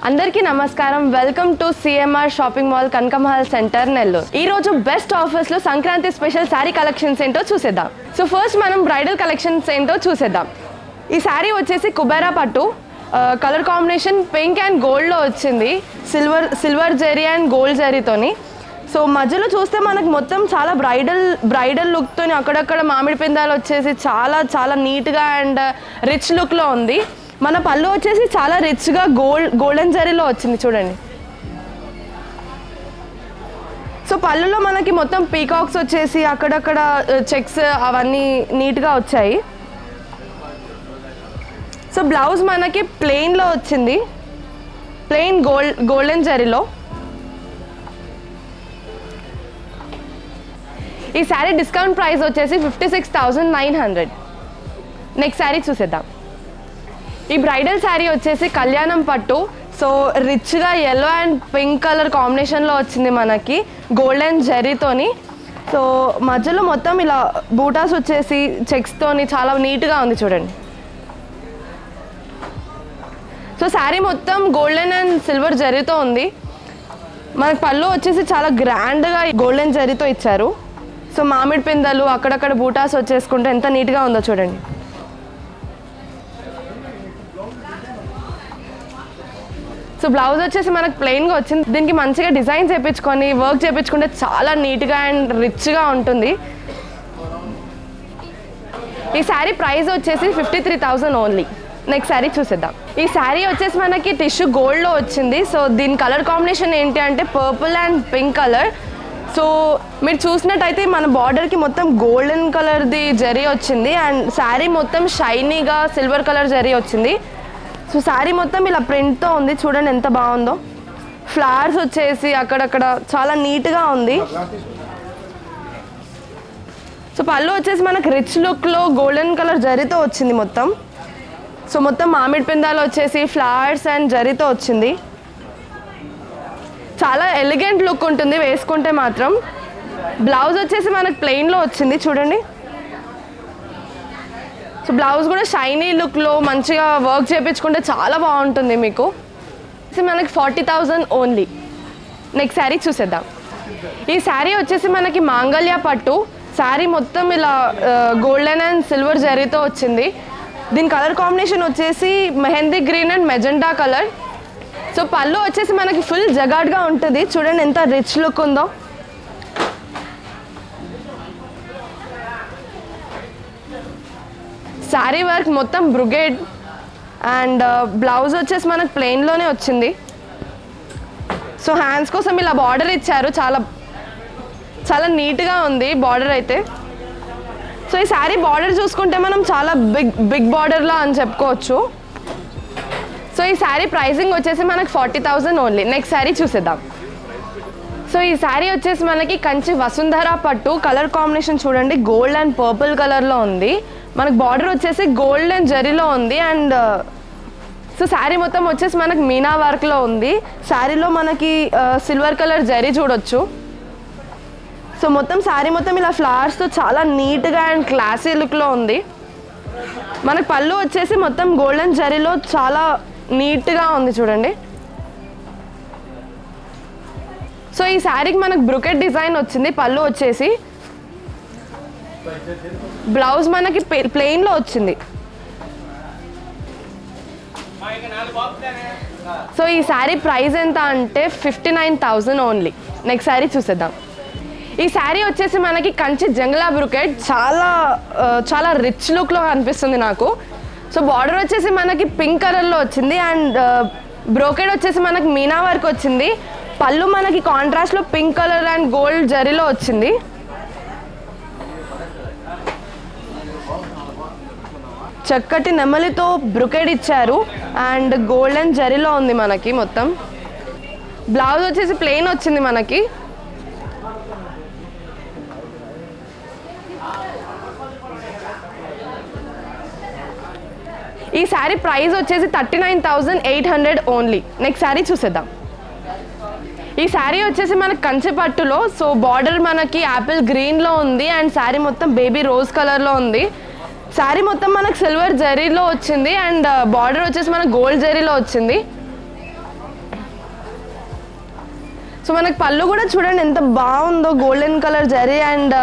అందరికీ నమస్కారం. Welcome to CMR shopping mall Kanaka Mahal centre Nellore. ఈ రోజు బెస్ట్ ఆఫర్స్ లో సంక్రాంతి స్పెషల్ శారీ కలెక్షన్స్ ఏంటో చూసేద్దాం. సో ఫస్ట్ మనం బ్రైడల్ కలెక్షన్స్ ఏంటో చూసేద్దాం. ఈ శారీ వచ్చేసి కుబేరా పట్టు, కలర్ కాంబినేషన్ పింక్ అండ్ గోల్డ్లో వచ్చింది, సిల్వర్ జరీ అండ్ గోల్డ్ జరీతోని. సో మధ్యలో చూస్తే మనకు మొత్తం చాలా బ్రైడల్ లుక్తోని అక్కడక్కడ మామిడి పిందాలు వచ్చేసి చాలా నీట్గా అండ్ రిచ్ లుక్లో ఉంది. మన పళ్ళు వచ్చేసి చాలా రిచ్గా గోల్డెన్ జరీలో వచ్చింది చూడండి. సో పళ్ళులో మనకి మొత్తం పీకాక్స్ వచ్చేసి అక్కడక్కడ చెక్స్ అవన్నీ నీట్గా వచ్చాయి. సో బ్లౌజ్ మనకి ప్లెయిన్లో వచ్చింది, ప్లెయిన్ గోల్డెన్ జరీలో. ఈ శారీ డిస్కౌంట్ ప్రైస్ వచ్చేసి 56,900. నెక్స్ట్ శారీ చూసేద్దాం. ఈ బ్రైడల్ శారీ వచ్చేసి కళ్యాణం పట్టు. సో రిచ్గా ఎల్లో అండ్ పింక్ కలర్ కాంబినేషన్లో వచ్చింది మనకి గోల్డెన్ జరీతోని. సో మధ్యలో మొత్తం ఇలా బూటాస్ వచ్చేసి చెక్స్తోని చాలా నీట్గా ఉంది చూడండి. సో శారీ మొత్తం గోల్డెన్ అండ్ సిల్వర్ జరీతో ఉంది. మనకి పళ్ళు వచ్చేసి చాలా గ్రాండ్గా గోల్డెన్ జరీతో ఇచ్చారు. సో మామిడి పిందలు అక్కడక్కడ బూటాస్ వచ్చేసుకుంటే ఎంత నీట్గా ఉందో చూడండి. సో బ్లౌజ్ వచ్చేసి మనకు ప్లెయిన్గా వచ్చింది. దీనికి మంచిగా డిజైన్ చేయించుకొని వర్క్ చేయించుకుంటే చాలా నీట్గా అండ్ రిచ్గా ఉంటుంది. ఈ శారీ ప్రైస్ వచ్చేసి 53,000 ఓన్లీ. నెక్స్ట్ శారీ చూసేద్దాం. ఈ శారీ వచ్చేసి మనకి టిష్యూ గోల్డ్లో వచ్చింది. సో దీని కలర్ కాంబినేషన్ ఏంటి అంటే purple and pink colour. So మీరు చూసినట్టయితే మన బార్డర్కి మొత్తం గోల్డెన్ కలర్ది జరీ వచ్చింది అండ్ శారీ మొత్తం షైనీగా సిల్వర్ కలర్ జరీ వచ్చింది. సో శారీ మొత్తం ఇలా ప్రింట్తో ఉంది చూడండి ఎంత బాగుందో. ఫ్లవర్స్ వచ్చేసి అక్కడక్కడ చాలా నీట్గా ఉంది. సో పళ్ళు వచ్చేసి మనకు రిచ్ లుక్లో గోల్డెన్ కలర్ జరీతో వచ్చింది మొత్తం. సో మొత్తం మామిడి పిందాలు వచ్చేసి ఫ్లవర్స్ అండ్ జరీతో వచ్చింది. చాలా ఎలిగెంట్ లుక్ ఉంటుంది వేసుకుంటే మాత్రం. బ్లౌజ్ వచ్చేసి మనకు ప్లెయిన్లో వచ్చింది చూడండి. సో బ్లౌజ్ కూడా షైనీ లుక్లో మంచిగా వర్క్ చేయించుకుంటే చాలా బాగుంటుంది మీకు. మనకి 40,000 ఓన్లీ. నెక్స్ట్ శారీ చూసేద్దాం. ఈ శారీ వచ్చేసి మనకి మాంగళ్య పట్టు. శారీ మొత్తం ఇలా గోల్డెన్ అండ్ సిల్వర్ జరీతో వచ్చింది. దీని కలర్ కాంబినేషన్ వచ్చేసి mehndi green and magenta colour. So పళ్ళు వచ్చేసి మనకి ఫుల్ జగాడ్గా ఉంటుంది చూడండి ఎంత రిచ్ లుక్ ఉందో. శారీ వర్క్ మొత్తం బ్రుగేడ్ అండ్ బ్లౌజ్ వచ్చేసి మనకు ప్లెయిన్లోనే వచ్చింది. సో హ్యాండ్స్ కోసం ఇలా బార్డర్ ఇచ్చారు, చాలా నీట్గా ఉంది బార్డర్ అయితే. సో ఈ శారీ బార్డర్ చూసుకుంటే మనం చాలా బిగ్ బార్డర్లా అని చెప్పుకోవచ్చు. సో ఈ శారీ ప్రైసింగ్ వచ్చేసి మనకు 40,000 ఓన్లీ. నెక్స్ట్ శారీ చూసేద్దాం. సో ఈ శారీ వచ్చేసి మనకి కంచి వసుంధర పట్టు. కలర్ కాంబినేషన్ చూడండి గోల్డ్ అండ్ పర్పుల్ కలర్లో ఉంది. మనకు బార్డర్ వచ్చేసి గోల్డ్ అండ్ జరీలో ఉంది అండ్ సో శారీ మొత్తం వచ్చేసి మనకి మీనా వర్క్లో ఉంది. శారీలో మనకి సిల్వర్ కలర్ జరీ చూడొచ్చు. సో మొత్తం శారీ మొత్తం ఇలా ఫ్లవర్స్తో చాలా నీట్గా అండ్ క్లాసీ లుక్లో ఉంది. మనకు పళ్ళు వచ్చేసి మొత్తం గోల్డెన్ జరీలో చాలా నీట్గా ఉంది చూడండి. సో ఈ శారీకి మనకు బ్రుకెట్ డిజైన్ వచ్చింది. పళ్ళు వచ్చేసి బ్లౌజ్ మనకి ప్లెయిన్లో వచ్చింది. సో ఈ శారీ ప్రైస్ ఎంత అంటే 59,000 ఓన్లీ. నెక్స్ట్ శారీ చూసేద్దాం. ఈ శారీ వచ్చేసి మనకి కంచి జంగ్లా బ్రుకెట్. చాలా రిచ్ లుక్లో కనిపిస్తుంది నాకు. సో బార్డర్ వచ్చేసి మనకి పింక్ కలర్లో వచ్చింది అండ్ బ్రోకెడ్ వచ్చేసి మనకి మీనా వర్క్ వచ్చింది. పళ్ళు మనకి కాంట్రాస్ట్లో పింక్ కలర్ అండ్ గోల్డ్ జరీలో వచ్చింది. చక్కటి నెమలితో బ్రుకెడ్ ఇచ్చారు అండ్ గోల్డెన్ జరీలో ఉంది మనకి మొత్తం. బ్లౌజ్ వచ్చేసి ప్లెయిన్ వచ్చింది మనకి. ఈ శారీ ప్రైస్ వచ్చేసి 39,800 ఓన్లీ. నెక్స్ట్ శారీ చూసేద్దాం. ఈ శారీ వచ్చేసి మనకి కంచి పట్టులో. సో బార్డర్ మనకి యాపిల్ గ్రీన్లో ఉంది అండ్ శారీ మొత్తం బేబీ రోజ్ కలర్లో ఉంది. శారీ మొత్తం మనకు సిల్వర్ జరీలో వచ్చింది అండ్ బార్డర్ వచ్చేసి మనకు గోల్డ్ జరీలో వచ్చింది. సో మనకు పళ్ళు కూడా చూడండి ఎంత బాగుందో, golden colour zari and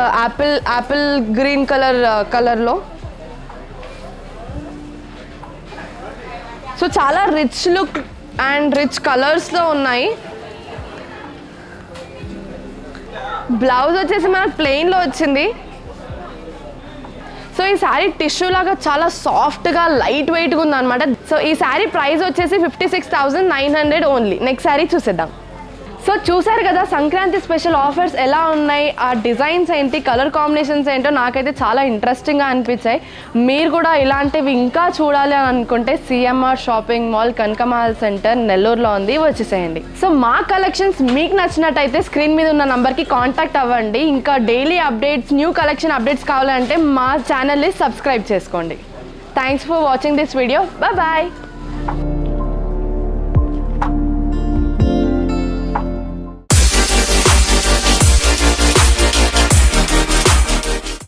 Apple green కలర్లో. సో చాలా రిచ్ లుక్ అండ్ రిచ్ కలర్స్లో ఉన్నాయి. బ్లౌజ్ వచ్చేసి మనకు ప్లెయిన్లో వచ్చింది. సో ఈ శారీ టిష్యూ లాగా చాలా సాఫ్ట్గా లైట్ వెయిట్గా ఉందన్నమాట. సో ఈ శారీ ప్రైస్ వచ్చేసి 56,900 ఓన్లీ. నెక్స్ట్ శారీ చూసేద్దాం. సో చూసారు కదా సంక్రాంతి స్పెషల్ ఆఫర్స్ ఎలా ఉన్నాయి, ఆ డిజైన్స్ ఏంటి, కలర్ కాంబినేషన్స్ ఏంటో నాకైతే చాలా ఇంట్రెస్టింగ్గా అనిపించాయి. మీరు కూడా ఇలాంటివి ఇంకా చూడాలి అని అనుకుంటే CMR shopping mall Kanaka Mahal centre నెల్లూరులో ఉంది, వచ్చేసేయండి. సో మా కలెక్షన్స్ మీకు నచ్చినట్టయితే స్క్రీన్ మీద ఉన్న నంబర్కి కాంటాక్ట్ అవ్వండి. ఇంకా daily updates, new collection updates కావాలంటే మా ఛానల్ని సబ్స్క్రైబ్ చేసుకోండి. Thanks for watching this video. Bye.